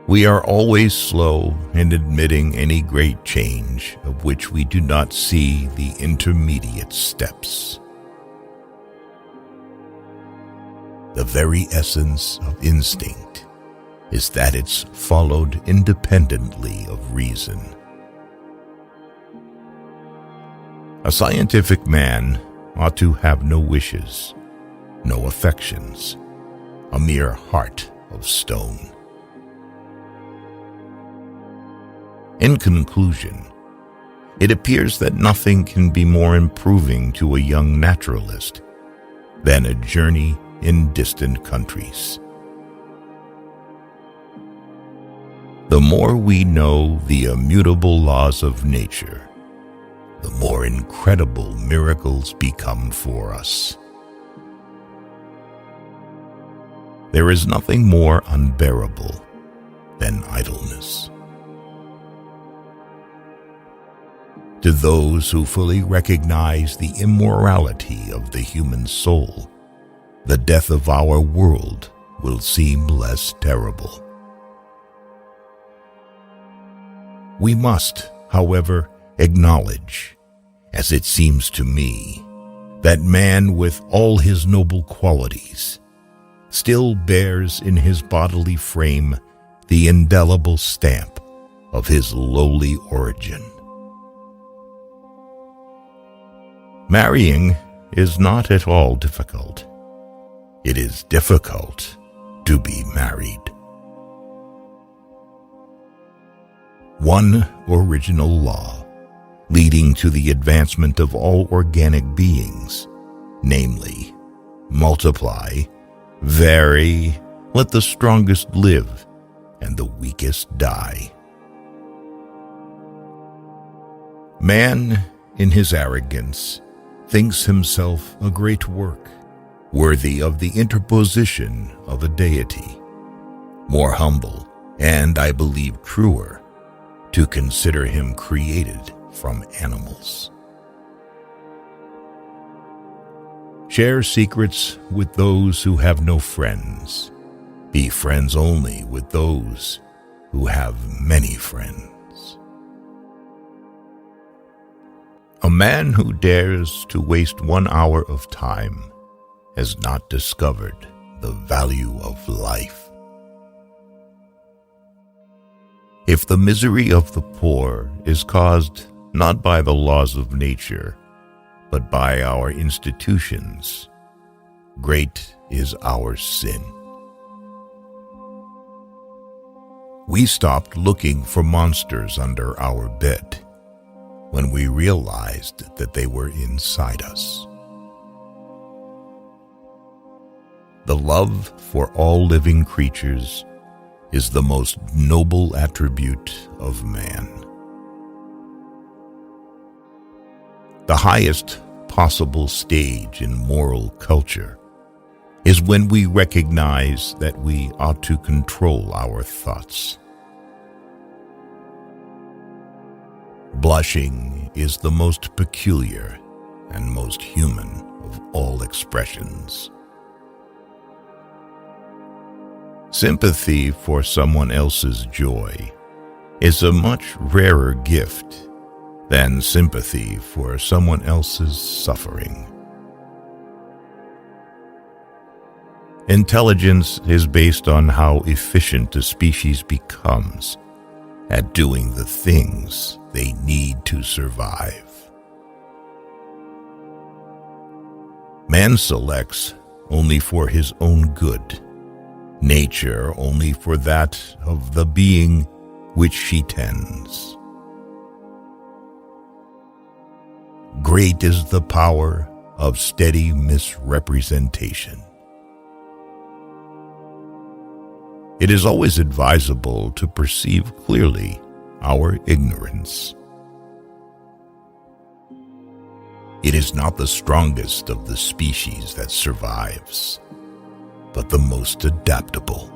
We are always slow in admitting any great change of which we do not see the intermediate steps. The very essence of instinct is that it's followed independently of reason. A scientific man ought to have no wishes, no affections, a mere heart of stone. In conclusion, it appears that nothing can be more improving to a young naturalist than a journey in distant countries. The more we know the immutable laws of nature, the more incredible miracles become for us. There is nothing more unbearable than idleness. To those who fully recognize the immorality of the human soul, the death of our world will seem less terrible. We must, however, acknowledge, as it seems to me, that man with all his noble qualities still bears in his bodily frame the indelible stamp of his lowly origin. Marrying is not at all difficult. It is difficult to be married. One original law leading to the advancement of all organic beings, namely, multiply, vary, let the strongest live, and the weakest die. Man, in his arrogance, thinks himself a great work, worthy of the interposition of a deity, more humble, and I believe truer, to consider him created from animals. Share secrets with those who have no friends. Be friends only with those who have many friends. A man who dares to waste 1 hour of time has not discovered the value of life. If the misery of the poor is caused not by the laws of nature, but by our institutions, great is our sin. We stopped looking for monsters under our bed when we realized that they were inside us. The love for all living creatures is the most noble attribute of man. The highest possible stage in moral culture is when we recognize that we ought to control our thoughts. Blushing is the most peculiar and most human of all expressions. Sympathy for someone else's joy is a much rarer gift than sympathy for someone else's suffering. Intelligence is based on how efficient a species becomes at doing the things they need to survive. Man selects only for his own good, nature only for that of the being which she tends. Great is the power of steady misrepresentation. It is always advisable to perceive clearly our ignorance. It is not the strongest of the species that survives, but the most adaptable.